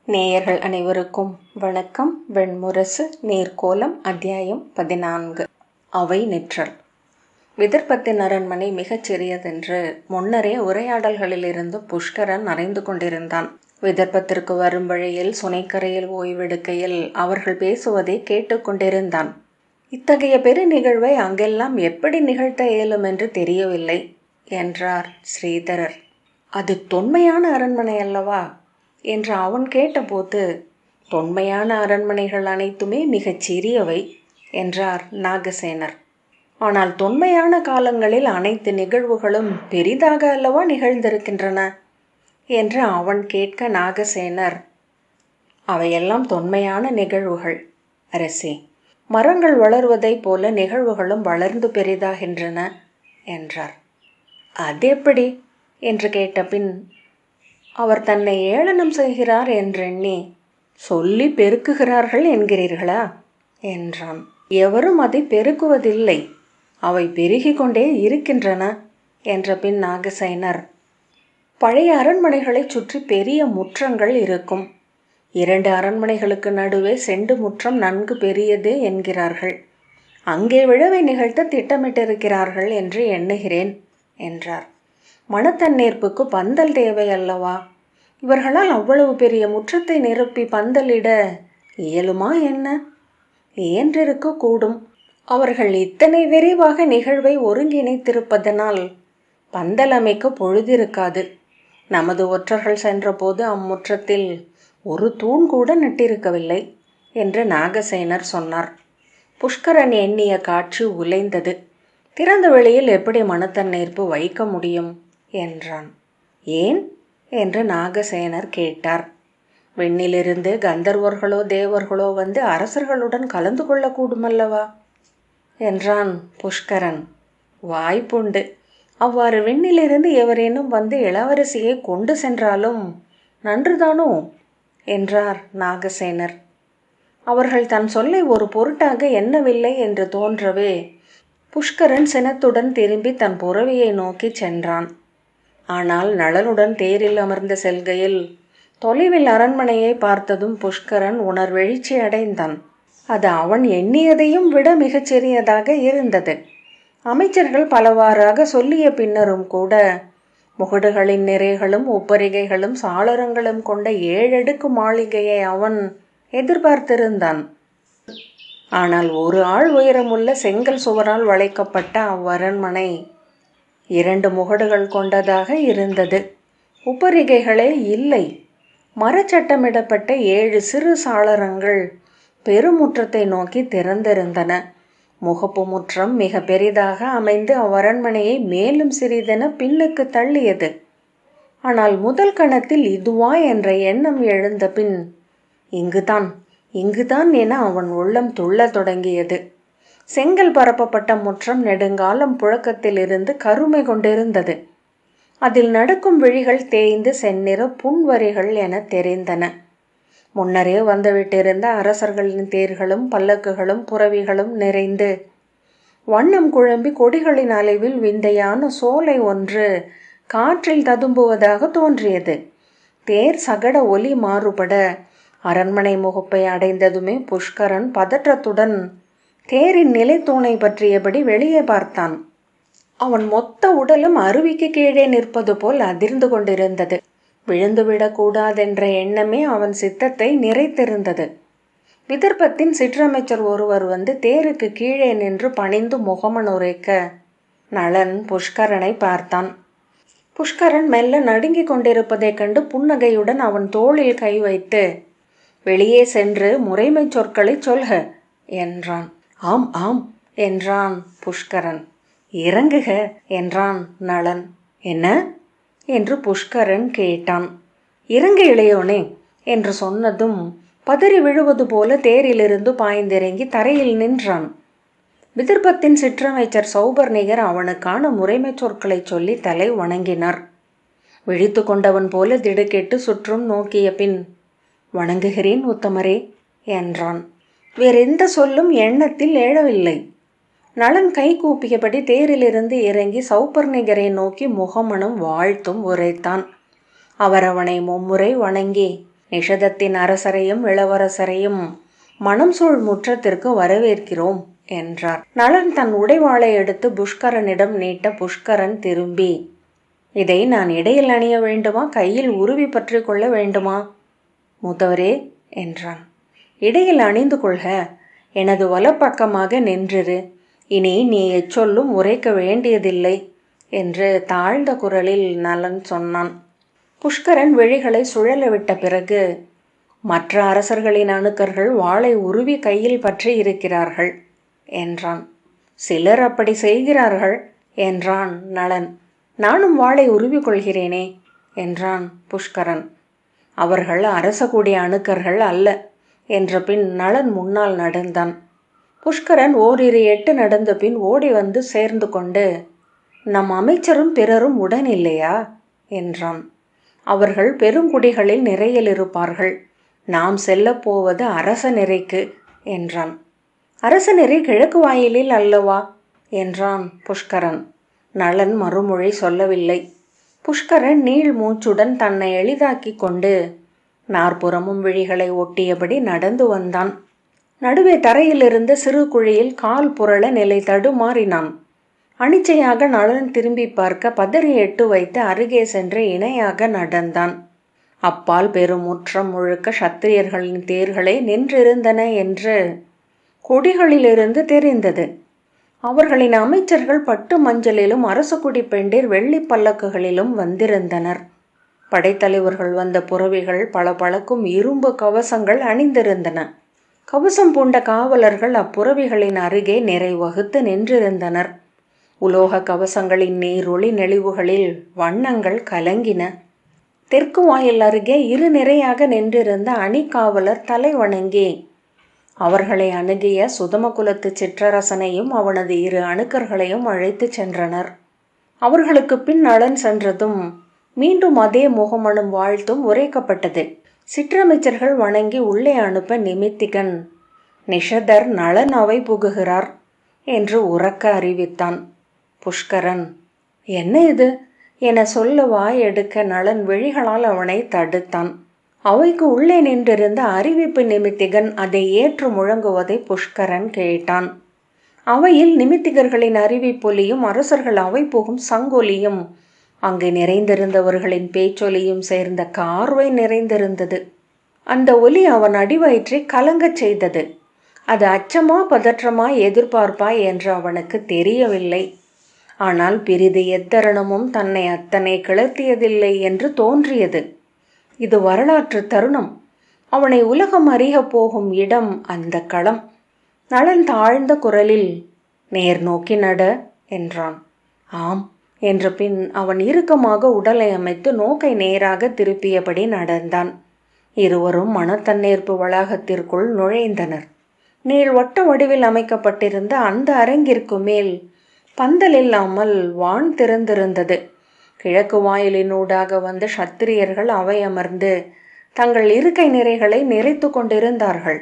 நேயர்கள் அனைவருக்கும் வணக்கம். வெண்முரசு நீர்க்கோலம் அத்தியாயம் 14. அவை நிற்றல். விதர்ப்பத்தின் அரண்மனை மிகச் சிறியதென்று முன்னரே உரையாடல்களிலிருந்து புஷ்கரன் அறிந்து கொண்டிருந்தான். விதர்ப்பத்திற்கு வரும் வழியில் சுனைக்கரையில் ஓய்வெடுக்கையில் அவர்கள் பேசுவதை கேட்டுக்கொண்டிருந்தான். இத்தகைய பெரு நிகழ்வை அங்கெல்லாம் எப்படி நிகழ்த்த இயலும் என்று தெரியவில்லை என்றார் ஸ்ரீதரர். அது தொன்மையான அரண்மனை அல்லவா என்று அவன் கேட்டபோது, தொன்மையான அரண்மனைகள் அனைத்துமே மிகச் சிறியவை என்றார் நாகசேனர். ஆனால் தொன்மையான காலங்களில் அனைத்து நிகழ்வுகளும் பெரிதாக அல்லவா நிகழ்ந்திருக்கின்றன என்று அவன் கேட்க, நாகசேனர், அவையெல்லாம் தொன்மையான நிகழ்வுகள் அரசே. மரங்கள் வளர்வதைப் போல நிகழ்வுகளும் வளர்ந்து பெரிதாகின்றன என்றார். அதெப்படி என்று கேட்டபின், அவர் தன்னை ஏளனம் செய்கிறார் என்றெண்ணி சொல்லி பெருக்குகிறார்கள் என்கிறீர்களா என்றான். எவரும் அதை பெருக்குவதில்லை, அவை பெருகி கொண்டே இருக்கின்றன என்ற பின் நாகசேனர், பழைய அரண்மனைகளை சுற்றி பெரிய முற்றங்கள் இருக்கும். 2 அரண்மனைகளுக்கு நடுவே செண்டு முற்றம் நன்கு பெரியது என்கிறார்கள். அங்கே விழவை நிகழ்த்த திட்டமிட்டிருக்கிறார்கள் என்று எண்ணுகிறேன் என்றார். மணத்தண்ணீர்ப்புக்கு பந்தல் தேவை அல்லவா? இவர்களால் அவ்வளவு பெரிய முற்றத்தை நிரப்பி பந்தலிட இயலுமா என்ன? இயன்றிருக்க கூடும். அவர்கள் இத்தனை விரைவாக நிகழ்வை ஒருங்கிணைத்திருப்பதனால் பந்தல் அமைக்க பொழுதிருக்காது. நமது ஒற்றர்கள் சென்றபோது அம்முற்றத்தில் ஒரு தூண் கூட நட்டிருக்கவில்லை என்று நாகசேனர் சொன்னார். புஷ்கரன் எண்ணிய காட்சி உலைந்தது. திறந்த வெளியில் எப்படி மணத்தண்ணீர்ப்பு வைக்க முடியும் என்றான். ஏன் என்று நாகசேனர் கேட்டார். விண்ணிலிருந்து கந்தர்வர்களோ தேவர்களோ வந்து அரசர்களுடன் கலந்து கொள்ளக்கூடுமல்லவா என்றான் புஷ்கரன். வாய்ப்புண்டு. அவ்வாறு விண்ணிலிருந்து எவரேனும் வந்து இளவரசியை கொண்டு சென்றாலும் நன்றுதானோ என்றார் நாகசேனர். அவர்கள் தன் சொல்லை ஒரு பொருட்டாக எண்ணவில்லை என்று தோன்றவே புஷ்கரன் சினத்துடன் திரும்பி தன் புறவியை நோக்கி சென்றான். ஆனால் நளனுடன் தேரில் அமர்ந்து செல்கையில் தொலைவில் அரண்மனையை பார்த்ததும் புஷ்கரன் உணர்வெழுச்சி அடைந்தான். அது அவன் எண்ணியதையும் விட மிகச் சிறியதாக இருந்தது. அமைச்சர்கள் பலவாறாக சொல்லிய பின்னரும் கூட முகடுகளின் நிறைகளும் உப்பரிகைகளும் சாளரங்களும் கொண்ட 7 அடுக்கு மாளிகையை அவன் எதிர்பார்த்திருந்தான். ஆனால் 1 ஆள் உயரமுள்ள செங்கல் சுவரால் வளைக்கப்பட்ட அவ்வரண்மனை 2 முகடுகள் கொண்டதாக இருந்தது. உப்பரிகைகளே இல்லை. மரச்சட்டமிடப்பட்ட 7 சிறு சாளரங்கள் பெருமுற்றத்தை நோக்கி திறந்திருந்தன. முகப்பு முற்றம் மிக பெரிதாக அமைந்து அவ்வரண்மனையை மேலும் சிறிதென பின்னுக்கு தள்ளியது. ஆனால் முதல் கணத்தில் இதுவா என்ற எண்ணம் எழுந்த பின், இங்குதான் என அவன் உள்ளம் துள்ளத் தொடங்கியது. செங்கல் பரப்பப்பட்ட முற்றம் நெடுங்காலம் புழக்கத்தில் இருந்து கருமை கொண்டிருந்தது. அதில் நடக்கும் விழிகள் தேய்ந்து செந்நிற புன்வரிகள் என தெரிந்தன. முன்னரே வந்துவிட்டிருந்த அரசர்களின் தேர்களும் பல்லக்குகளும் புறவிகளும் நிறைந்து வண்ணம் குழம்பி கொடிகளின் அலைவில் விந்தையான சோலை ஒன்று காற்றில் ததும்புவதாக தோன்றியது. தேர் சகட ஒலி மாறுபட அரண்மனை முகப்பை அடைந்ததுமே புஷ்கரன் பதற்றத்துடன் தேரின் நிலைத்தூணை பற்றியபடி வெளியே பார்த்தான். அவன் மொத்த உடலும் அருவிக்கு கீழே நிற்பது போல் அதிர்ந்து கொண்டிருந்தது. விழுந்துவிடக்கூடாதென்ற எண்ணமே அவன் சித்தத்தை நிறைத்திருந்தது. விதர்ப்பத்தின் சிற்றமைச்சர் ஒருவர் வந்து தேருக்கு கீழே நின்று பணிந்து முகமனுரைக்க நளன் புஷ்கரனை பார்த்தான். புஷ்கரன் மெல்ல நடுங்கிக் கொண்டிருப்பதைக் கண்டு புன்னகையுடன் அவன் தோளில் கை வைத்து, வெளியே சென்று முறைமை சொற்களை சொல்க என்றான். ஆம் ஆம் என்றான் புஷ்கரன். இறங்குக என்றான் நளன். என்ன என்று புஷ்கரன் கேட்டான். இறங்கு இளையோனே என்று சொன்னதும் பதறி விழுவது போல தேரிலிருந்து பாய்ந்திறங்கி தரையில் நின்றான். விதர்ப்பத்தின் சிற்றமைச்சர் சௌபர்ணிகர் அவனுக்கான முறைமை சொற்களை சொல்லி தலை வணங்கினார். விழித்து கொண்டவன் போல திடுக்கெட்டு சுற்றும் நோக்கிய பின், வணங்குகிறேன் உத்தமரே என்றான். வேறெந்த சொல்லும் எண்ணத்தில் எழவில்லை. நளன் கை கூப்பியபடி தேரிலிருந்து இறங்கி சௌபர்ணிகரை நோக்கி முகமனும் வாழ்த்தும் உரைத்தான். அவர் அவனை மும்முறை வணங்கி நிஷதத்தின் அரசரையும் இளவரசரையும் மனம் சூழ் முற்றத்திற்கு வரவேற்கிறோம் என்றார். நளன் தன் உடைவாளை எடுத்து புஷ்கரனிடம் நீட்ட புஷ்கரன் திரும்பி, இதை நான் இடையில் அணிய வேண்டுமா, கையில் உருவி பற்றி கொள்ள வேண்டுமா? மூத்தவரே என்றான். இடையில் அணிந்து கொள்க, எனது வலப்பக்கமாக நின்றிரு. இனி நீ எச்சொல்லும் உரைக்க வேண்டியதில்லை என்று தாழ்ந்த குரலில் நளன் சொன்னான். புஷ்கரன் விழிகளை சுழலவிட்ட பிறகு, மற்ற அரசர்களின் அணுக்கர்கள் வாளை உருவி கையில் பற்றி இருக்கிறார்கள் என்றான். சிலர் அப்படி செய்கிறார்கள் என்றான் நளன். நானும் வாளை உருவி கொள்கிறேனே என்றான் புஷ்கரன். அவர்கள் அரசக்கூடிய அணுக்கர்கள் அல்ல என்ற பின் நளன் முன்னால் நடந்தான். புஷ்கரன் ஓரிரு எட்டு நடந்த பின் ஓடி வந்து சேர்ந்து கொண்டு, நம் அமைச்சரும் பிறரும் உடன் இல்லையா என்றான். அவர்கள் பெருங்குடிகளில் நிறையில் இருப்பார்கள், நாம் செல்லப் போவது அரச நிறைக்கு என்றான். அரச நிறை கிழக்கு வாயிலில் அல்லவா என்றான் புஷ்கரன். நளன் மறுமொழி சொல்லவில்லை. புஷ்கரன் நீள் மூச்சுடன் தன்னை எளிதாக்கி கொண்டு நாற்புறமும் விழிகளை ஒட்டியபடி நடந்து வந்தான். நடுவே தரையிலிருந்து சிறு குழியில் கால் புரள நிலை தடுமாறினான். அனிச்சையாக நளன் திரும்பி பார்க்க பதறி எட்டு வைத்து அருகே சென்று இணையாக நடந்தான். அப்பால் பெருமுற்றம் முழுக்க சத்திரியர்களின் தேர்களே நின்றிருந்தன என்று கொடிகளிலிருந்து தெரிந்தது. அவர்களின் அமைச்சர்கள் பட்டு மஞ்சளிலும் அரசகுடி பெண்டிர் வெள்ளி பல்லக்குகளிலும் வந்திருந்தனர். படைத்தலைவர்கள் வந்த புறவிகள் பளபளக்கும் இரும்பு கவசங்கள் அணிந்திருந்தன. கவசம் பூண்ட காவலர்கள் அப்புறவிகளின் அருகே நிறைவகுத்து நின்றிருந்தனர். உலோக கவசங்களின் நீரொளி நெளிவுகளில் வண்ணங்கள் கலங்கின. தெற்கு வாயில் அருகே இரு நிறையாக நின்றிருந்த அணிக்காவலர் தலை வணங்கி அவர்களை அணுகிய சுதமகுலத்து சிற்றரசனையும் அவனது இரு அணுக்கர்களையும் அழைத்து சென்றனர். அவர்களுக்கு பின் நளன் சென்றதும் மீண்டும் அதே முகமனும் வாழ்த்தும் உரைக்கப்பட்டது. சிற்றமைச்சர்கள் வணங்கி உள்ளே அனுப்ப நிமித்திகன், நிஷதர் நளன் அவை புகுகிறார் என்று உரக்க அறிவித்தான். புஷ்கரன், என்ன இது என சொல்ல வாய் எடுக்க நளன் விழிகளால் அவனை தடுத்தான். அவைக்கு உள்ளே நின்றிருந்த அறிவிப்பு நிமித்திகன் அதை ஏற்று முழங்குவதை புஷ்கரன் கேட்டான். அவையில் நிமித்திகர்களின் அறிவிப்பொலியும் அரசர்கள் அவை புகும் சங்கொலியும் அங்கு நிறைந்திருந்தவர்களின் பேச்சொலியும் சேர்ந்த கார்வை நிறைந்திருந்தது. அந்த ஒலி அவன் அடிவயிற்றை கலங்கச் செய்தது. அது அச்சமா பதற்றமா எதிர்பார்ப்பா என்று அவனுக்கு தெரியவில்லை. ஆனால் பிரிது எத்தருணமும் தன்னை அத்தனை கிளர்த்தியதில்லை என்று தோன்றியது. இது வரலாற்று தருணம். அவனை உலகம் அறிய போகும் இடம் அந்த களம். நளன் தாழ்ந்த குரலில், நேர் நோக்கி நட என்றான். ஆம் என்ற பின் அவன் இறுக்கமாக உடலை அமைத்து நோக்கை நேராக திருப்பியபடி நடந்தான். இருவரும் மனத்தன்னேற்பு வளாகத்திற்குள் நுழைந்தனர். நீள்வட்ட வடிவில் அமைக்கப்பட்டிருந்த அந்த அரங்கிற்கு மேல் பந்தல் இல்லாமல் வான் திறந்திருந்தது. கிழக்கு வாயிலினூடாக வந்த சத்திரியர்கள் அவை அமர்ந்து தங்கள் இருக்கை நிறைகளை நிறைத்து கொண்டிருந்தார்கள்.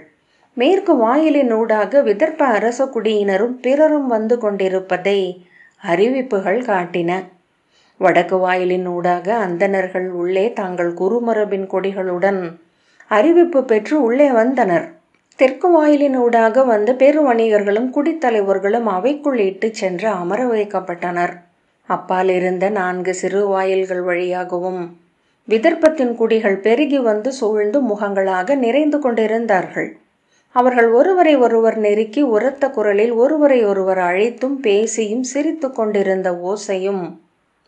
மேற்கு வாயிலினூடாக விதர்ப்ப அரச குடியினரும் பிறரும் வந்து கொண்டிருப்பதை அறிவிப்புகள் காட்டின. வடக்கு வாயிலின் ஊடாக அந்தணர்கள் உள்ளே தாங்கள் குருமரபின் கொடிகளுடன் அறிவிப்பு பெற்று உள்ளே வந்தனர். தெற்கு வாயிலின் ஊடாக வந்த பெரு வணிகர்களும் குடித்தலைவர்களும் அவைக்குள் இட்டு சென்று அமர வைக்கப்பட்டனர். அப்பால் இருந்த 4 சிறு வாயில்கள் வழியாகவும் விதர்ப்பத்தின் குடிகள் பெருகி வந்து சூழ்ந்து முகங்களாக நிறைந்து கொண்டிருந்தார்கள். அவர்கள் ஒருவரை ஒருவர் நெருக்கி உரத்த குரலில் ஒருவரை ஒருவர் அழைத்தும் பேசியும் சிரித்து கொண்டிருந்த ஓசையும்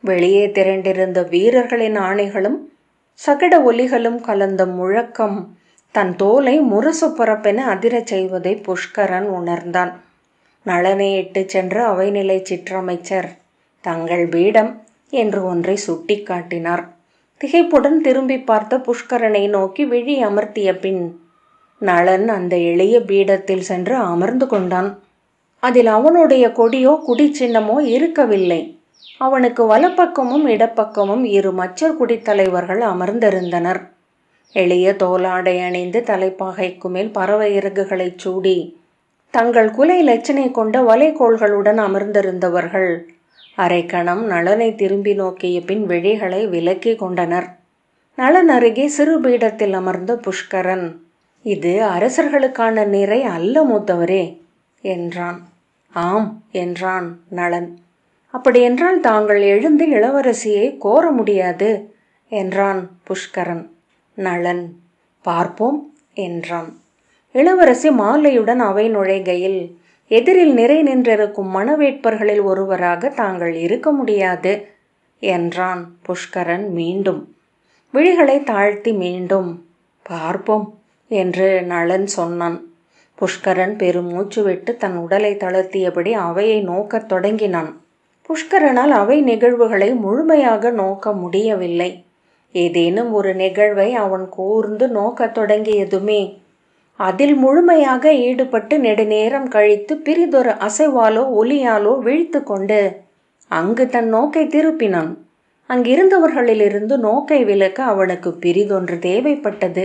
வெளியே திரண்டிருந்த வீரர்களின் ஆணைகளும் சகட ஒலிகளும் கலந்த முழக்கம் தன் தோலை முரசு பரப்பென அதிரச் செய்வதை புஷ்கரன் உணர்ந்தான். நளனை இட்டு சென்ற அவைநிலை சிற்றமைச்சர் தங்கள் பீடம் என்று ஒன்றை சுட்டி காட்டினார். திகைப்புடன் திரும்பி பார்த்த புஷ்கரனை நோக்கி விழி அமர்த்திய பின் நளன் அந்த எளிய பீடத்தில் சென்று அமர்ந்து கொண்டான். அதில் அவனுடைய கொடியோ குடிச்சின்னமோ இருக்கவில்லை. அவனுக்கு வலப்பக்கமும் இடப்பக்கமும் 2 மச்சர் குடித்தலைவர்கள் அமர்ந்திருந்தனர். எளிய தோலாடை அணிந்து தலைப்பாகைக்கு மேல் பறவை இறகுகளை சூடி தங்கள் குலை லட்சணை கொண்ட வலைக்கோள்களுடன் அமர்ந்திருந்தவர்கள் அரைக்கணம் நளனை திரும்பி நோக்கிய பின் விழிகளை விலக்கி கொண்டனர். நளன் அருகே சிறு பீடத்தில் அமர்ந்த புஷ்கரன், இது அரசர்களுக்கான நிறை அல்ல மூத்தவரே என்றான். ஆம் என்றான் நளன். அப்படியென்றால் தாங்கள் எழுந்து இளவரசியை கோர முடியாது என்றான் புஷ்கரன். நளன், பார்ப்போம் என்றான். இளவரசி மாலையுடன் அவை நுழைகையில், எதிரில் நிறை நின்றிருக்கும் மணவேட்பர்களில் ஒருவராக தாங்கள் இருக்க முடியாது என்றான் புஷ்கரன் மீண்டும். விழிகளை தாழ்த்தி மீண்டும் பார்ப்போம் என்று நளன் சொன்னான். புஷ்கரன் பெருமூச்சு விட்டு தன் உடலை தளர்த்தியபடி அவையை நோக்கத் தொடங்கினான். புஷ்கரனால் அவை நிகழ்வுகளை முழுமையாக நோக்க முடியவில்லை. ஏதேனும் ஒரு நிகழ்வை அவன் கூர்ந்து நோக்கத் தொடங்கியதுமே அதில் முழுமையாக ஈடுபட்டு நெடுநேரம் கழித்து பிரிதொரு அசைவாலோ ஒலியாலோ விழித்து கொண்டு அங்கு தன் நோக்கை திருப்பினான். அங்கிருந்தவர்களிலிருந்து நோக்கை விலக்க அவனுக்கு பிரிதொன்று தேவைப்பட்டது.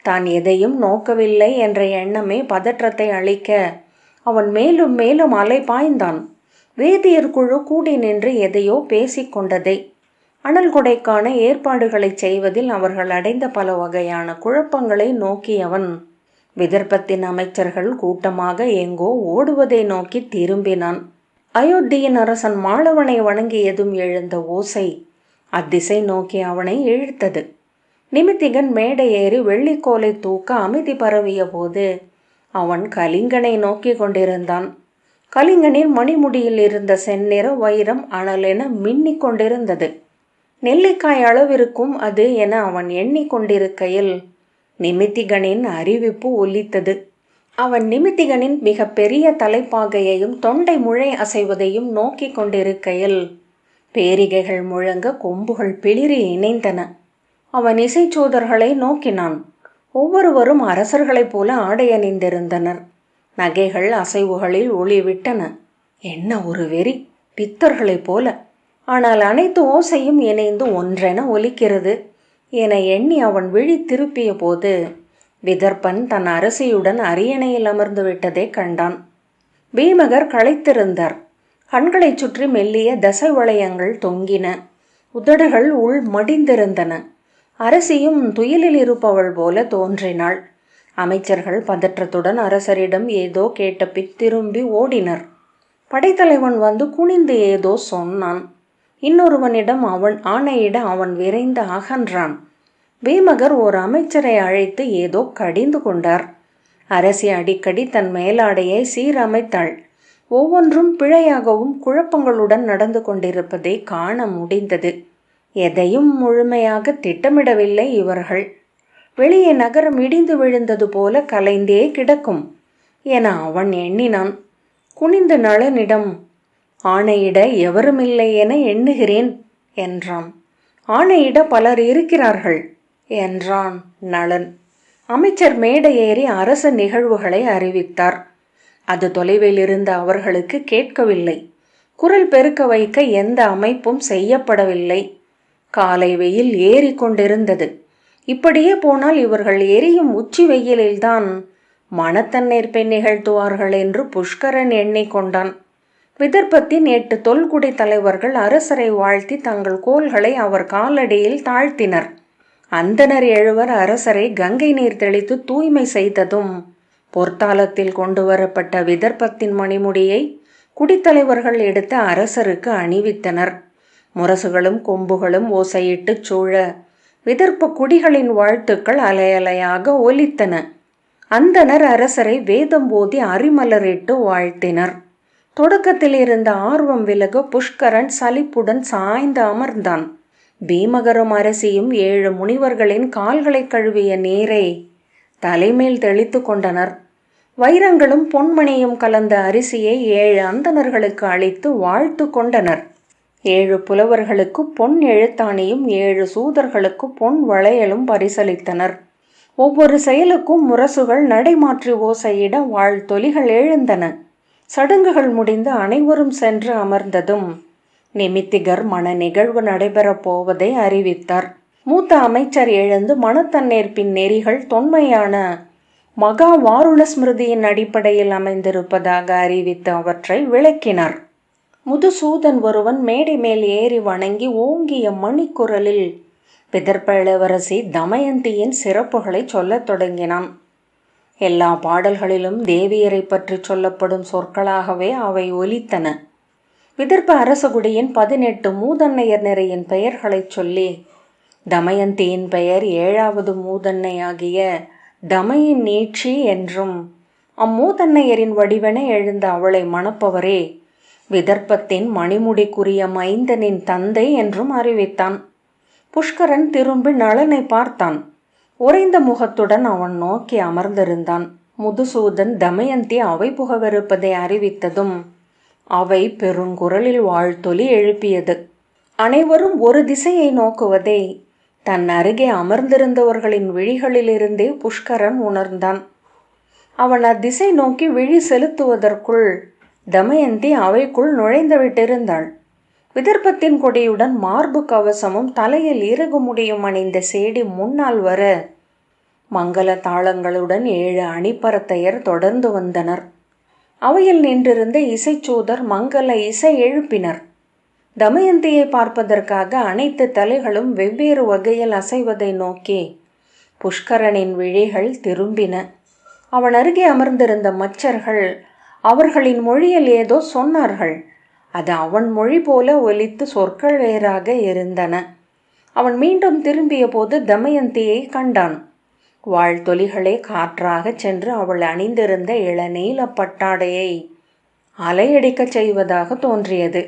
தான் எதையும் நோக்கவில்லை என்ற எண்ணமே பதற்றத்தை அளிக்க அவன் மேலும் மேலும் அலை பாய்ந்தான். வேதியர் குழு கூடி நின்று எதையோ பேசிக்கொண்டதை, அனல் கொடைக்கான ஏற்பாடுகளை செய்வதில் அவர்கள் அடைந்த பல வகையான குழப்பங்களை நோக்கியவன் விதர்ப்பத்தின் அமைச்சர்கள் கூட்டமாக எங்கோ ஓடுவதை நோக்கி திரும்பினான். அயோத்தியின் அரசன் மாளவனை வணங்கியதும் எழுந்த ஓசை அத்திசை நோக்கி அவனை இழுத்தது. நிமித்திகன் மேடை ஏறி வெள்ளிக்கோலை தூக்க அமைதி பரவிய போது அவன் கலிங்கனை நோக்கி கொண்டிருந்தான். கலிங்கனின் மணிமுடியில் இருந்த செந்நிற வைரம் அனலென மின்னிக் கொண்டிருந்தது. நெல்லிக்காய் அளவிருக்கும் அது என அவன் எண்ணிக்கொண்டிருக்கையில் நிமித்திகனின் அறிவிப்பு ஒலித்தது. அவன் நிமித்திகனின் மிக பெரிய தலைப்பாகையையும் தொண்டை முழை அசைவதையும் நோக்கி கொண்டிருக்கையில் பேரிகைகள் முழங்க கொம்புகள் பிளிரி இணைந்தன. அவன் இசைச்சோதர்களை நோக்கினான். ஒவ்வொருவரும் அரசர்களைப் போல ஆடை அணிந்திருந்தனர். நகைகள் அசைவுகளில் ஒளிவிட்டன. என்ன ஒரு வெறி, பித்தர்களைப் போல. ஆனால் அனைத்து ஓசையும் இணைந்து ஒன்றென ஒலிக்கிறது என எண்ணி அவன் விழி திருப்பிய போது விதர்ப்பன் தன் அரசியுடன் அரியணையில் அமர்ந்து விட்டதை கண்டான். பீமகர் களைத்திருந்தார். கண்களைச் சுற்றி மெல்லிய தசை வளையங்கள் தொங்கின. உதடுகள் உள் மடிந்திருந்தன. அரசியும் துயிலில் இருப்பவள் போல தோன்றினாள். அமைச்சர்கள் பதற்றத்துடன் அரசரிடம் ஏதோ கேட்ட பின் திரும்பி ஓடினர். படைத்தலைவன் வந்து குனிந்து ஏதோ சொன்னான். இன்னொருவனிடம் அவன் ஆணையிட அவன் விரைந்து அகன்றான். பீமகர் ஓர் அமைச்சரை அழைத்து ஏதோ கடிந்து கொண்டார். அரசி அடிக்கடி தன் மேலாடையை சீரமைத்தாள். ஒவ்வொன்றும் பிழையாகவும் குழப்பங்களுடன் நடந்து கொண்டிருப்பதை காண முடிந்தது. எதையும் முழுமையாக திட்டமிடவில்லை இவர்கள். வெளியே நகரம் இடிந்து விழுந்தது போல கலைந்தே கிடக்கும் என அவன் எண்ணினான். குனிந்து நளனிடம், ஆணையிட எவருமில்லை என எண்ணுகிறேன் என்றான். ஆணையிட பலர் இருக்கிறார்கள் என்றான் நளன். அமைச்சர் மேடை ஏறி அரச நிகழ்வுகளை அறிவித்தார். அது தொலைவில் இருந்த அவர்களுக்கு கேட்கவில்லை. குரல் பெருக்க வைக்க எந்த அமைப்பும் செய்யப்படவில்லை. காலை வெயில் ஏறி கொண்டிருந்தது. இப்படியே போனால் இவர்கள் எரியும் உச்சி வெயிலில்தான் மணத்தண்ணீர்ப்பை நிகழ்த்துவார்கள் என்று புஷ்கரன் எண்ணிக்கொண்டான். விதர்ப்பத்தின் 8 தொல்குடி தலைவர்கள் அரசரை வாழ்த்தி தங்கள் கோல்களை அவர் காலடியில் தாழ்த்தினர். அந்தனர் 7 அரசரை கங்கை நீர் தெளித்து தூய்மை செய்ததும் பொற்தாளத்தில் கொண்டு வரப்பட்ட விதர்ப்பத்தின் மணிமுடியை குடித்தலைவர்கள் எடுத்து அரசருக்கு அணிவித்தனர். முரசுகளும் கொம்புகளும் ஓசையிட்டு சூழ விதர்ப்ப குடிகளின் வாழ்த்துக்கள் அலையலையாக ஒலித்தன. அந்தனர் அரசரை வேதம் போதி அரிமலரிட்டு வாழ்த்தினர். தொடக்கத்தில் இருந்த ஆர்வம் விலக புஷ்கரன் சலிப்புடன் சாய்ந்து அமர்ந்தான். பீமகரும் அரசியும் 7 முனிவர்களின் கால்களை கழுவிய நீரை தலைமேல் தெளித்து கொண்டனர். வைரங்களும் பொன்மணியும் கலந்த அரிசியை 7 அந்தணர்களுக்கு அளித்து வாழ்த்து கொண்டனர். 7 புலவர்களுக்கு பொன் எழுத்தாணியும் 7 சூதர்களுக்கு பொன் வளையலும் பரிசளித்தனர். ஒவ்வொரு செயலுக்கும் முரசுகள் நடைமாற்றி ஓசையிட வாழ்த்தொலிகள் எழுந்தன. சடங்குகள் முடிந்து அனைவரும் சென்று அமர்ந்ததும் நிமித்திகர் மன நிகழ்வு நடைபெறப் போவதை அறிவித்தார். மூத்த அமைச்சர் எழுந்து மணத்தண்ணீர்ப்பின் நெறிகள் தொன்மையான மகா வாருண ஸ்மிருதியின் அடிப்படையில் அமைந்திருப்பதாக அறிவித்து அவற்றை விளக்கினார். முதுசூதன் ஒருவன் மேடை மேல் ஏறி வணங்கி ஓங்கிய மணிக்குரலில் விதர்ப்ப இளவரசி தமயந்தியின் சிறப்புகளை சொல்லத் தொடங்கினான். எல்லா பாடல்களிலும் தேவியரை பற்றி சொல்லப்படும் சொற்களாகவே அவை ஒலித்தன. விதர்ப்ப அரசகுடியின் 18 மூதன்னையர் நிறையின் பெயர்களைச் சொல்லி தமயந்தியின் பெயர் 7வது மூதன்னையாகிய தமயின் நீட்சி என்றும், அம்மூதன்னையரின் வடிவென எழுந்த அவளை மணப்பவரே விதர்ப்பத்தின் மணிமுடிக்குரிய மைந்தனின் தந்தை என்றும் அறிவித்தான். புஷ்கரன் திரும்பி நளனை பார்த்தான். உறைந்த முகத்துடன் அவன் நோக்கி அமர்ந்திருந்தான். முதுசூதன் தமயந்தி அவை புகவிருப்பதை அறிவித்ததும் அவை பெருங்குரலில் வாழ்த்தொலி எழுப்பியது. அனைவரும் ஒரு திசையை நோக்குவதை தன் அருகே அமர்ந்திருந்தவர்களின் விழிகளிலிருந்தே புஷ்கரன் உணர்ந்தான். அவன் அத்திசை நோக்கி விழி செலுத்துவதற்குள் தமயந்தி அவைக்குள் நுழைந்து விட்டிருந்தாள். விதர்ப்பத்தின் கொடியுடன் மார்பு கவசமும் தலையில் இறகு முடியும் அணிந்த சேடி முன்னால் வர மங்கள தாளங்களுடன் 7 அணிப்பரத்தையர் தொடர்ந்து வந்தனர். அவையில் நின்றிருந்த இசைச்சூதர் மங்கள இசை எழுப்பினர். தமயந்தியை பார்ப்பதற்காக அனைத்து தலைகளும் வெவ்வேறு வகையில் அசைவதை நோக்கி புஷ்கரனின் விழிகள் திரும்பின. அவன் அருகே அமர்ந்திருந்த மச்சர்கள் அவர்களின் மொழியில் ஏதோ சொன்னார்கள். அது அவன் மொழி போல ஒலித்து சொற்கள் வேறாக இருந்தன. அவன் மீண்டும் திரும்பிய போது தமயந்தியை கண்டான். வாழ்த்தொலிகளே காற்றாக சென்று அவள் அணிந்திருந்த இளநீல பட்டாடையை அலையடிக்கச் செய்வதாக தோன்றியது.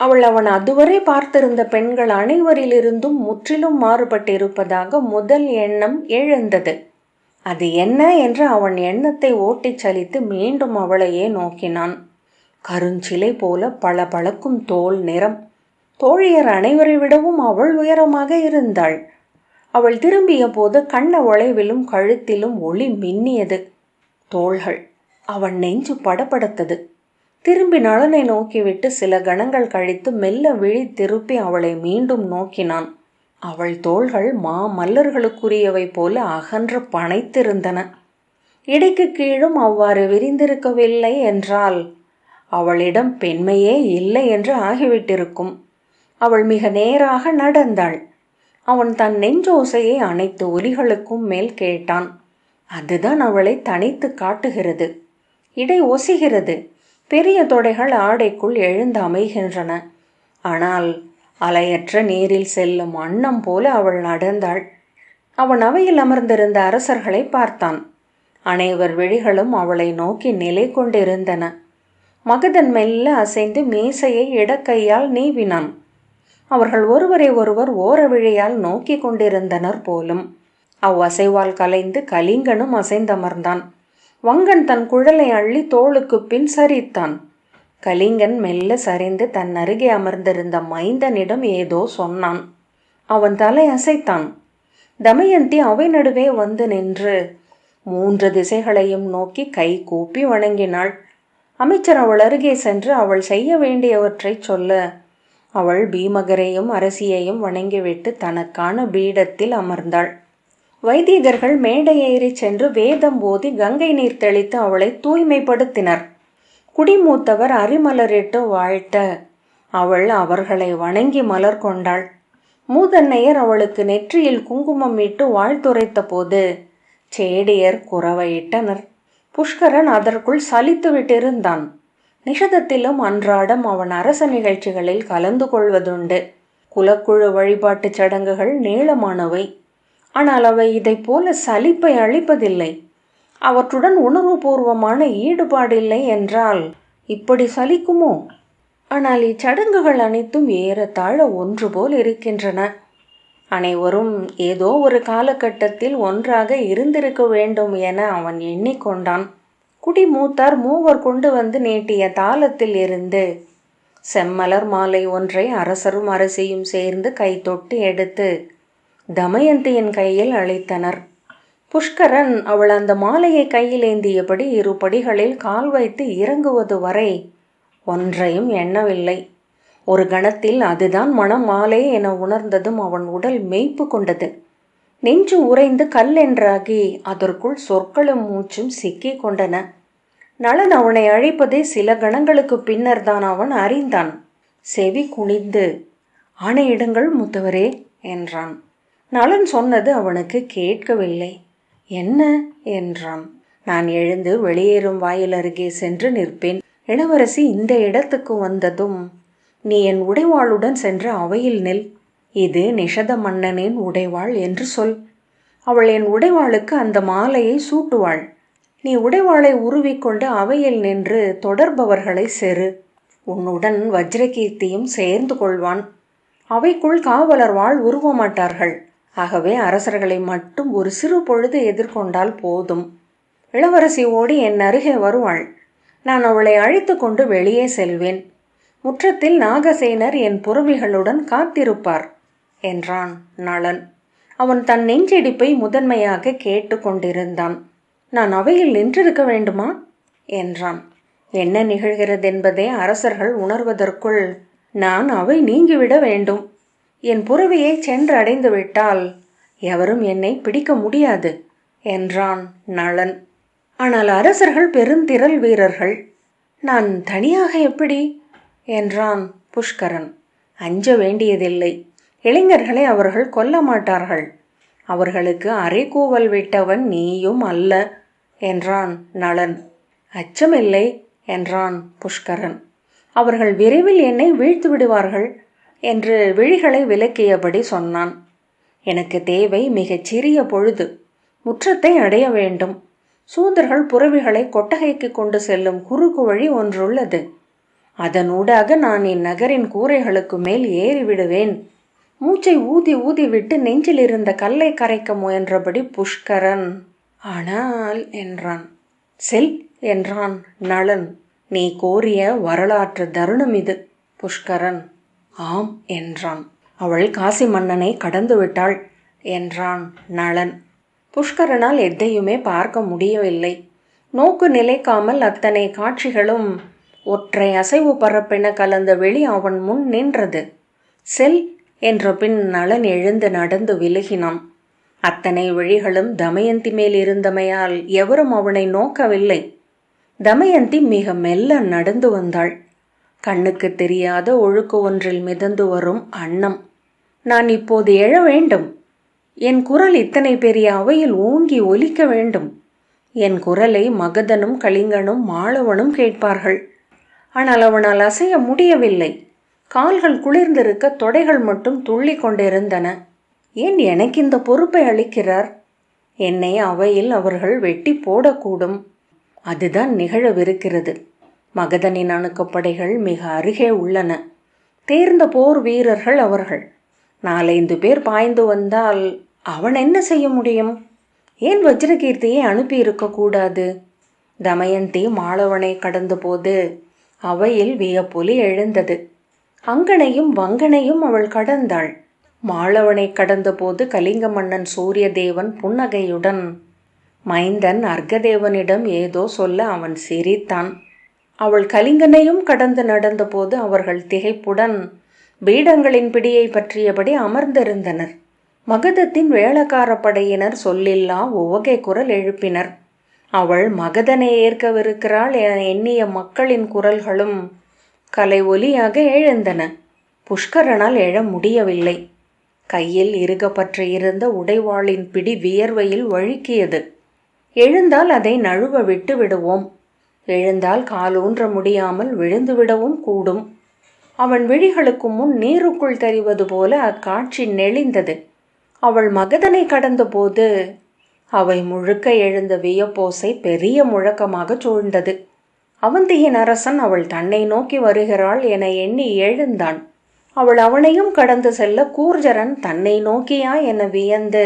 அவன் அதுவரை பார்த்திருந்த பெண்கள் அனைவரிலிருந்தும் முற்றிலும் மாறுபட்டிருப்பதாக முதல் எண்ணம் எழுந்தது. அது என்ன என்று அவன் எண்ணத்தை ஓட்டிச் சலித்து மீண்டும் அவளையே நோக்கினான். கருஞ்சிலை போல பளபளக்கும் தோல் நிறம். தோழியர் அனைவரை விடவும் அவள் உயரமாக இருந்தாள். அவள் திரும்பிய போது கண்ண வளைவிலும் கழுத்திலும் ஒளி மின்னியது. தோள்கள். அவன் நெஞ்சு படபடத்தது. திரும்பி நளனை நோக்கிவிட்டு சில கணங்கள் கழித்து மெல்ல விழி திருப்பி அவளை மீண்டும் நோக்கினான். அவள் தோள்கள் மல்லர்களுக்குரியவை போல அகன்று பனைத்திருந்தன. இடைக்கு கீழும் அவ்வாறு விரிந்திருக்கவில்லை என்றால் அவளிடம் பெண்மையே இல்லை என்று ஆகிவிட்டிருக்கும். அவள் மிக நேராக நடந்தாள். அவன் தன் நெஞ்சோசையை அனைத்து ஒலிகளுக்கும் மேல் கேட்டான். அதுதான் அவளை தனித்து காட்டுகிறது. இடை ஒசிகிறது. பெரிய தொடைகள் ஆடைக்குள் எழுந்து அமைகின்றன. ஆனால் அலையற்ற நீரில் செல்லும் அன்னம் போல அவள் நடந்தாள். அவன் அவையில் அமர்ந்திருந்த அரசர்களை பார்த்தான். அனைவர் விழிகளும் அவளை நோக்கி நிலை கொண்டிருந்தன. மகதன் மெல்ல அசைந்து மேசையை இடக்கையால் நீவினான். அவர்கள் ஒருவரை ஒருவர் ஓர விழியால் நோக்கி கொண்டிருந்தனர் போலும். அவ்வசைவால் கலைந்து கலிங்கனும் அசைந்தமர்ந்தான். வங்கன் தன் குழலை அள்ளி தோளுக்கு பின் சரித்தான். கலிங்கன் மெல்ல சரிந்து தன் அருகே அமர்ந்திருந்த மைந்தனிடம் ஏதோ சொன்னான். அவன் தலை அசைத்தான். தமயந்தி அவை நடுவே வந்து நின்று 3 திசைகளையும் நோக்கி கை கூப்பி வணங்கினாள். அமைச்சர் அவள் அருகே சென்று அவள் செய்ய வேண்டியவற்றை சொல்ல அவள் பீமகரையும் அரசியையும் வணங்கிவிட்டு தனக்கான பீடத்தில் அமர்ந்தாள். வைதிகர்கள் மேடை ஏறி சென்று வேதம் ஓதி கங்கை நீர் தெளித்து அவளை தூய்மைப்படுத்தினர். குடிமூத்தவர் அரிமலரிட்டு வாழ்த்த அவள் அவர்களை வணங்கி மலர் கொண்டாள். மூதன்னையர் அவளுக்கு நெற்றியில் குங்குமம் இட்டு வாழ்த்துரைத்த போது சேடியர் குரவையிட்டனர். புஷ்கரன் அதற்குள் சலித்து விட்டிருந்தான். நிஷதத்திலும் அன்றாடம் அவன் அரச நிகழ்ச்சிகளில் கலந்து கொள்வதுண்டு. குலக்குழு வழிபாட்டுச் சடங்குகள் நீளமானவை. ஆனால் அவை இதை போல சலிப்பை அளிப்பதில்லை. அவற்றுடன் உணர்வுபூர்வமான ஈடுபாடில்லை என்றால் இப்படி சலிக்குமோ? ஆனால் இச்சடங்குகள் அனைத்தும் ஏறத்தாழ ஒன்று போல் இருக்கின்றன. அனைவரும் ஏதோ ஒரு காலகட்டத்தில் ஒன்றாக இருந்திருக்க வேண்டும் என அவன் எண்ணிக்கொண்டான். குடிமூத்தார் 3 கொண்டு வந்து நீட்டிய தாளத்தில் இருந்து செம்மலர் மாலை ஒன்றை அரசரும் அரசியும் சேர்ந்து கை தொட்டு எடுத்து தமயந்தியின் கையில் அளித்தனர். புஷ்கரன் அவள் அந்த மாலையை கையில் ஏந்தியபடி 2 படிகளில் கால் வைத்து இறங்குவது வரை ஒன்றையும் எண்ணவில்லை. ஒரு கணத்தில் அதுதான் மணமாலை என உணர்ந்ததும் அவன் உடல் மெய்ப்பு கொண்டது. நெஞ்சு உறைந்து கல்லென்றாகி அதற்குள் சொற்களும் மூச்சும் சிக்கி கொண்டன. நளன் அவனை அழைப்பதை சில கணங்களுக்கு பின்னர் தான் அவன் அறிந்தான். செவி குனிந்து, ஆணையிடுங்கள் மூத்தவரே என்றான். நளன் சொன்னது அவனுக்கு கேட்கவில்லை. என்ன என்றான். நான் எழுந்து வெளியேறும் வாயில் அருகே சென்று நிற்பேன். இளவரசி இந்த இடத்துக்கு வந்ததும் நீ என் உடைவாளுடன் சென்று அவையில் நில். இது நிஷத மன்னனின் உடைவாள் என்று சொல். அவள் என் உடைவாளுக்கு அந்த மாலையை சூட்டுவாள். நீ உடைவாளை உருவிக்கொண்டு அவையில் நின்று தொடர்பவர்களை செரு. உன்னுடன் வஜ்ரகீர்த்தியும் சேர்ந்து கொள்வான். அவைக்குள் காவலர் வாழ் உருவ மாட்டார்கள். ஆகவே அரசர்களை மட்டும் ஒரு சிறு பொழுது எதிர்கொண்டால் போதும். இளவரசி ஓடி என் அருகே வருவாள். நான் அவளை அழைத்து கொண்டு வெளியே செல்வேன். முற்றத்தில் நாகசேனர் என் புறவிகளுடன் காத்திருப்பார் என்றான் நளன். அவன் தன் நெஞ்சிடிப்பை முதன்மையாக கேட்டு கொண்டிருந்தான். நான் அவையில் நின்றிருக்க வேண்டுமா என்றான். என்ன நிகழ்கிறதென்பதை அரசர்கள் உணர்வதற்குள் நான் அவை நீங்கிவிட வேண்டும். என் புறவியை சென்று அடைந்து விட்டால் எவரும் என்னை பிடிக்க முடியாது என்றான் நளன். ஆனால் அரசர்கள் பெருந்திரள் வீரர்கள். நான் தனியாக எப்படி என்றான் புஷ்கரன். அஞ்ச வேண்டியதில்லை. இளைஞர்களை அவர்கள் கொல்ல மாட்டார்கள். அவர்களுக்கு அரைக்கூவல் விட்டவன் நீயும் அல்ல என்றான் நளன். அச்சமில்லை என்றான் புஷ்கரன். அவர்கள் விரைவில் என்னை வீழ்த்து விடுவார்கள் என்று விழிகளை விலக்கியபடி சொன்னான். எனக்கு தேவை மிகச் சிறிய பொழுது. முற்றத்தை அடைய வேண்டும். சூதர்கள் புறவிகளை கொட்டகைக்கு கொண்டு செல்லும் குறுக்கு வழி ஒன்றுள்ளது. அதனூடாக நான் இந்நகரின் கூரைகளுக்கு மேல் ஏறிவிடுவேன். மூச்சை ஊதி ஊதி விட்டு நெஞ்சில் இருந்த கல்லை கரைக்க முயன்றபடி புஷ்கரன் ஆனால் என்றான். செல் என்றான் நளன். நீ கோரிய வரலாற்று தருணம் இது. புஷ்கரன் ஆம் என்றான். அவள் காசி மன்னனை கடந்து விட்டாள் என்றான் நளன். புஷ்கரனால் எதையுமே பார்க்க முடியவில்லை. நோக்கு நிலைக்காமல் அத்தனை காட்சிகளும் ஒற்றை அசைவு பரப்பென கலந்த வெளி அவன் முன் நின்றது. செல் என்ற பின் நளன் எழுந்து நடந்து விலகினான். அத்தனை வழிகளும் தமயந்தி மேல் இருந்தமையால் எவரும் அவனை நோக்கவில்லை. தமயந்தி மிக மெல்ல நடந்து வந்தாள். கண்ணுக்கு தெரியாத ஒழுக்கு ஒன்றில் மிதந்து வரும் அன்னம். நான் இப்போது எழ வேண்டும். என் குரல் இத்தனை பெரிய அவையில் ஓங்கி ஒலிக்க வேண்டும். என் குரலை மகதனும் கலிங்கனும் மாளவனும் கேட்பார்கள். ஆனால் அவனால் அசைய முடியவில்லை. கால்கள் குளிர்ந்திருக்க தொடைகள் மட்டும் துள்ளி கொண்டிருந்தன. ஏன் எனக்கு இந்த பொறுப்பை அளிக்கிறார்? என்னை அவையில் அவர்கள் வெட்டி போடக்கூடும். அதுதான் நிகழவிருக்கிறது. மகதனின் அணுக்கப்படைகள் மிக அருகே உள்ளன. தேர்ந்த போர் வீரர்கள் அவர்கள். 4-5 பேர் பாய்ந்து வந்தால் அவன் என்ன செய்ய முடியும்? ஏன் வஜ்ரகீர்த்தியை அனுப்பியிருக்கக்கூடாது? தமயந்தி மாளவனை கடந்தபோது அவையில் வியப்பொலி எழுந்தது. அங்கனையும் வங்கனையும் அவள் கடந்தாள். மாளவனை கடந்தபோது கலிங்க மன்னன் சூரியதேவன் புன்னகையுடன் மைந்தன் அர்க்கதேவனிடம் ஏதோ சொல்ல அவன் சிரித்தான். அவள் கலிங்கனையும் கடந்து நடந்தபோது அவர்கள் திகைப்புடன் பீடங்களின் பிடியை பற்றியபடி அமர்ந்திருந்தனர். மகதத்தின் வேளக்கார படையினர் சொல்லில்லா உவகை குரல் எழுப்பினர். அவள் மகதனை ஏற்கவிருக்கிறாள் என எண்ணிய மக்களின் குரல்களும் கலை ஒலியாக எழுந்தன. புஷ்கரனால் எழ முடியவில்லை. கையில் இறுக பற்றியிருந்த உடைவாளின் பிடி வியர்வையில் வழுக்கியது. எழுந்தால் அதை நழுவ விட்டு விடுவோம். எழுந்தால் காலூன்ற முடியாமல் விழுந்துவிடவும் கூடும். அவன் விழிகளுக்கு முன் நீருக்குள் தெரிவது போல அக்காட்சி நெளிந்தது. அவள் மகதனை கடந்தபோது அவை முழுக்க எழுந்த வியப்போசை பெரிய முழக்கமாக சூழ்ந்தது. அவந்தியின் அரசன் அவள் தன்னை நோக்கி வருகிறாள் என எண்ணி எழுந்தான். அவள் அவனையும் கடந்து செல்ல கூர்ஜரன் தன்னை நோக்கியா என வியந்து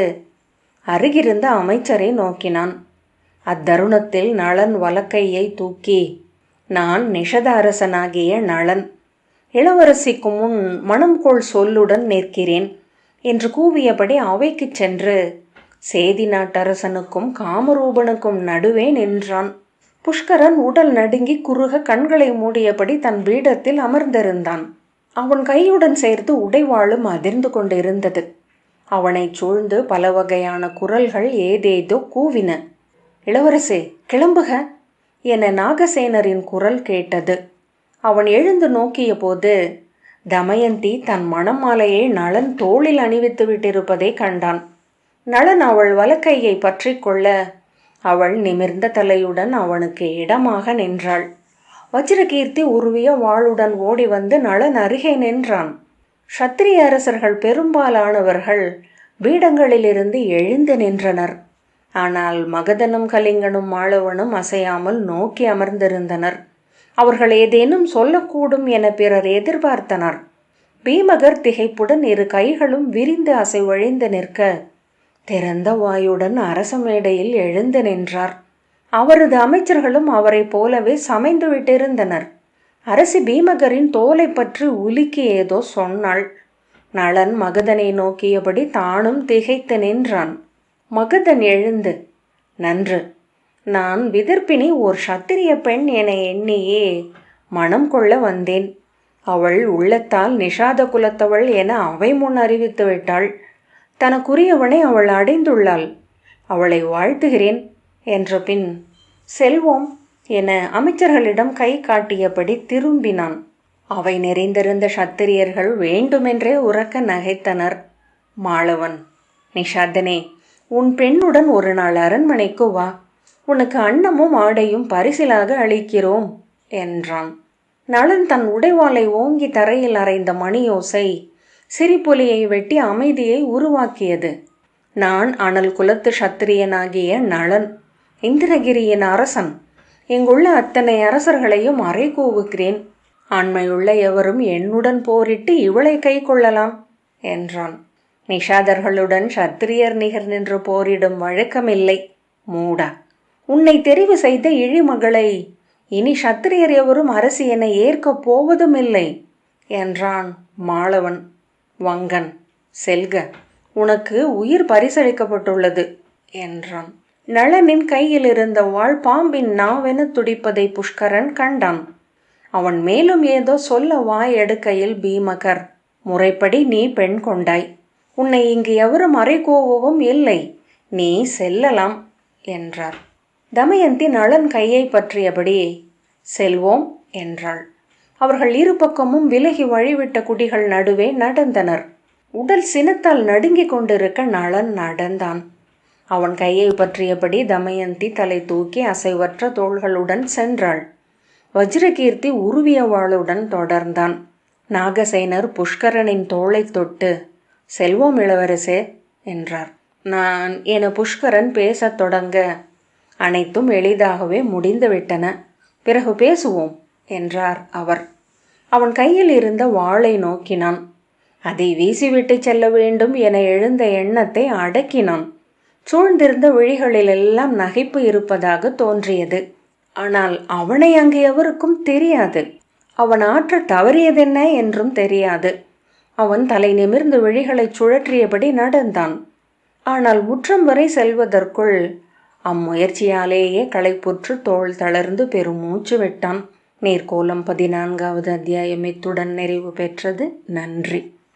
அருகிருந்த அமைச்சரை நோக்கினான். அத்தருணத்தில் நளன் வலக்கையை தூக்கி, நான் நிஷத அரசனாகிய நளன், இளவரசிக்கு முன் மணம்கோள் சொல்லுடன் நிற்கிறேன் என்று கூவியபடி அவைக்கு சென்று சேதி நாட்டரசனுக்கும் காமரூபனுக்கும் நடுவே நின்றான். புஷ்கரன் உடல் நடுங்கி குறுக கண்களை மூடியபடி தன் பீடத்தில் அமர்ந்திருந்தான். அவன் கையுடன் சேர்த்து உடைவாளும் அதிர்ந்து கொண்டிருந்தது. அவனை சூழ்ந்து பல வகையான குரல்கள் ஏதேதோ கூவின. இளவரசே, கிளம்புக என நாகசேனரின் குரல் கேட்டது. அவன் எழுந்து நோக்கிய போது தமயந்தி தன் மணமாலையை நளன் தோளில் அணிவித்து விட்டிருப்பதை கண்டான். நளன் அவள் வலக்கையை பற்றி கொள்ள அவள் நிமிர்ந்த தலையுடன் அவனுக்கு இடமாக நின்றாள். வஜ்ரகீர்த்தி உருவிய வாளுடன் ஓடி வந்து நளன் அருகே நின்றான். சத்திரிய அரசர்கள் பெரும்பாலானவர்கள் பீடங்களிலிருந்து எழுந்து நின்றனர். ஆனால் மகதனும் கலிங்கனும் மாளவனும் அசையாமல் நோக்கி அமர்ந்திருந்தனர். அவர்கள் ஏதேனும் சொல்லக்கூடும் என பிறர் எதிர்பார்த்தனர். பீமகர் திகைப்புடன் இரு கைகளும் விரிந்து அசைவழிந்து நிற்க திறந்த வாயுடன் அரச மேடையில் எழுந்து நின்றார். அவரது அமைச்சர்களும் அவரை போலவே சமைந்து விட்டிருந்தனர். அரசி பீமகரின் தோலை பற்றி உலுக்கி ஏதோ சொன்னாள். நளன் மகதனை நோக்கியபடி தானும் திகைத்து நின்றான். மகதன் எழுந்து, நன்று, நான் விதர்ப்பினி ஓர் சத்திரிய பெண் என எண்ணியே மனம் கொள்ள வந்தேன். அவள் உள்ளத்தால் நிஷாத குலத்தவள் என அவை முன் அறிவித்து விட்டாள். தனக்குரியவனை அவள் அடைந்துள்ளாள். அவளை வாழ்த்துகிறேன் என்ற பின் செல்வோம் என அமைச்சர்களிடம் கை காட்டியபடி திரும்பினான். அவை நிறைந்திருந்த சத்திரியர்கள் வேண்டுமென்றே உரக்க நகைத்தனர். மாளவன், நிஷாதனே, உன் பெண்ணுடன் ஒரு நாள் அரண்மனைக்கு வா, உனக்கு அன்னமும் ஆடையும் பரிசிலாக அளிக்கிறோம் என்றான். நளன் தன் உடைவாளை ஓங்கி தரையில் அறைந்த மணியோசை சிரிப்பொலியை வெட்டி அமைதியை உருவாக்கியது. நான் அனல் குலத்து சத்திரியனாகிய நளன், இந்திரகிரியின் அரசன். இங்குள்ள அத்தனை அரசர்களையும் அறை கூவுகிறேன். ஆண்மையுள்ள எவரும் என்னுடன் போரிட்டு இவளை கை கொள்ளலாம் என்றான். நிஷாதர்களுடன் சத்திரியர் நிகர் நின்று போரிடும் வழக்கமில்லை. மூடா, உன்னை தெரிவு செய்த இழிமகளை இனி சத்திரியர் எவரும் அரசி என ஏற்கப் போவதுமில்லை என்றான் மாளவன். வங்கன், செல்க, உனக்கு உயிர் பரிசளிக்கப்பட்டுள்ளது என்றான். நளனின் கையில் இருந்த வாள் பாம்பின் நாவென துடிப்பதை புஷ்கரன் கண்டான். அவன் மேலும் ஏதோ சொல்ல வாய் எடுக்கையில் பீமகர், முறைப்படி நீ பெண் கொண்டாய். உன்னை இங்கு எவரும் அறை கோவவும் இல்லை. நீ செல்லலாம் என்றார். தமயந்தி நளன் கையை பற்றியபடி செல்வோம் என்றாள். அவர்கள் இரு பக்கமும் விலகி வழிவிட்ட குடிகள் நடுவே நடந்தனர். உடல் சினத்தால் நடுங்கிக் கொண்டிருக்க நளன் நடந்தான். அவன் கையை பற்றியபடி தமயந்தி தலை தூக்கி அசைவற்ற தோள்களுடன் சென்றாள். வஜ்ரகீர்த்தி உருவிய வாளுடன் தொடர்ந்தான். நாகசேனர் புஷ்கரனின் தோளை தொட்டு, செல்வோம் இளவரசே என்றார். நான் என புஷ்கரன் பேசத் தொடங்க அனைத்தும் எளிதாகவே முடிந்துவிட்டன. பிறகு பேசுவோம் என்றார் அவர். அவன் கையில் இருந்த வாளை நோக்கினான். அதை வீசிவிட்டு செல்ல வேண்டும் என எழுந்த எண்ணத்தை அடக்கினான். சூழ்ந்திருந்த விழிகளிலெல்லாம் நகைப்பு இருப்பதாக தோன்றியது. ஆனால் அவனை அங்கு எவருக்கும் தெரியாது. அவன் ஆற்ற தவறியதென்ன என்றும் தெரியாது. அவன் தலை நிமிர்ந்து விழிகளை சுழற்றியபடி நடந்தான். ஆனால் முற்றம் வரை செல்வதற்குள் அம்முயற்சியாலேயே களைப்புற்று தோள் தளர்ந்து பெருமூச்சு விட்டான். நீர்க்கோலம் 14வது அத்தியாயம் இத்துடன் நிறைவு பெற்றது. நன்றி.